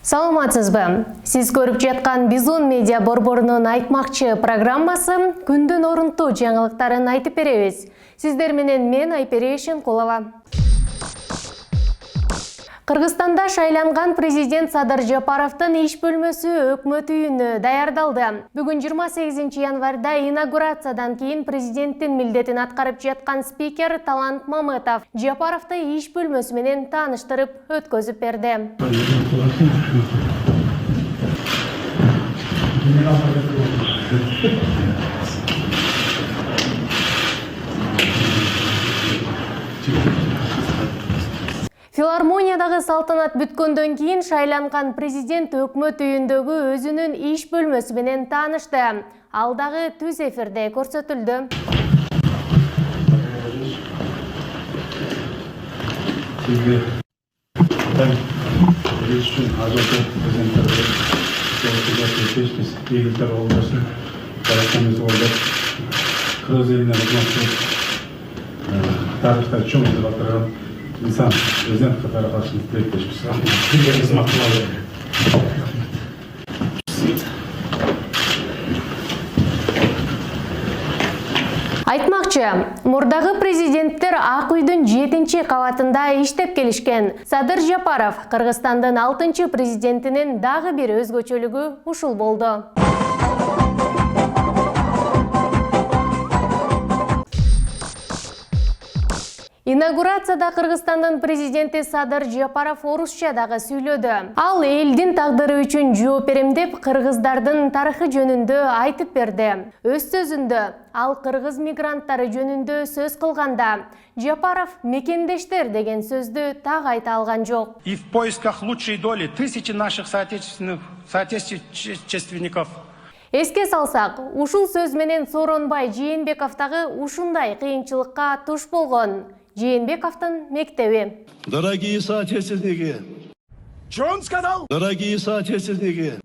Саламатсызбы? Сиз көрүп жаткан Бизон медиа борборунун айтмакчы программасы күндүн орунтуу жаңылыктарын айтып беребиз. Сиздер менен мен Айпери Шенкулова. Кыргызстанда шайланган президент Садыр Жапаровдун иш бөлмөсү өкмөт үйүнө даярдалды. Бүгүн 28 январда инаугурациядан кийин президенттин милдетин аткарып жаткан спикер Талант Мамытов Жапаровду иш бөлмөсү менен тааныштырып өткөзүп берди. Филармониядагы салтанат бүткөндөн кийин шайланган президент өкмөт үйүндөгү өзүнүн иш бөлмөсү менен таанышты. Ал дагы түз эфирде көрсөтүлдү. İnsan prezident Katar'a karşılık dilekleşmiş. Dileklerimiz makbul. Айтмакчы, мурдагы президенттер Ак үйдүн 7-кабатында иштеп келишкен. Садыр Жапаров Кыргызстандын 6-президентинин дагы бир өзгөчөлүгү ушул болду. Инаугурацияда Кыргызстандын президенти Садыр Жапаров орусча дагы сүйлөдү. Ал элдин тагдыры үчүн жооп берем деп кыргыздардын тарыхы жөнүндө айтып берди. Өз сөзүндө ал кыргыз мигранттары жөнүндө сөз кылганда Жапаров мекендештер деген сөздү так айта алган жок. И в поисках лучшей доли тысячи наших соотечественников. Эске салсак, ушул сөз менен Сооронбай Жээнбеков дагы ушундай кыйынчылыкка туш болгон. Жээнбековдун мектеби. Дорогие соотечественники. Что он сказал? Дорогие соотечественники.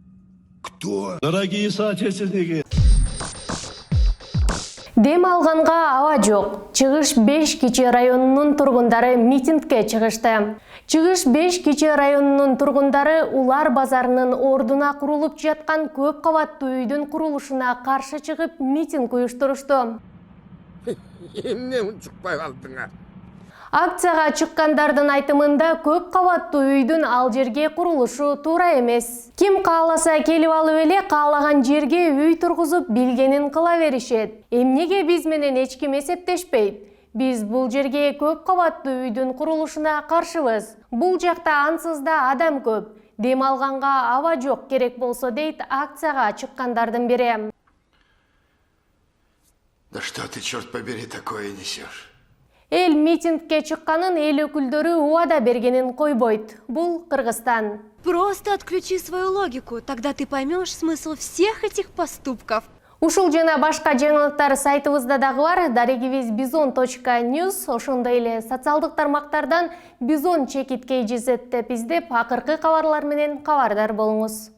Кто? Дорогие соотечественники. Дем алганга аба жок. Чыгыш 5 кичи районунун тургундары митингге чыгышты. Чыгыш 5 кичи районунун тургундары Улар базарынын ордуна курулуп жаткан көп кабаттуу үйдүн курулушуна каршы чыгып митинг уюштурушту. Эмне унчукпай калдыңар? Акцияга чыккандардын айтымында көп кабаттуу үйдүн ал жерге курулушу туура эмес. Ким кааласа келип алып эле каалаган жерге үй тургузуп билгенин кыла беришет. Эмнеге биз менен эч ким эсептешпейт? Биз бул жерге көп кабаттуу үйдүн курулушуна каршыбыз. Бул жакта ансыз да адам көп. Дем алганга аба жок керек болсо дейт акцияга чыккандардын бири. Да что ты, черт побери, такое несешь? Эл митингке чыкканын эл өкүлдөрү убада бергенин койбойт. Бул Кыргызстан. Просто отключи свою логику, тогда ты поймешь смысл всех этих поступков. Ушул жана башка жаңылыктар сайтыбызда дагы бар. Дарегибиз bizon.news. Ошондой эле социалдык тармактардан Bizon чекит KGZ деп издеп, акыркы кабарлар менен кабардар болуңуз.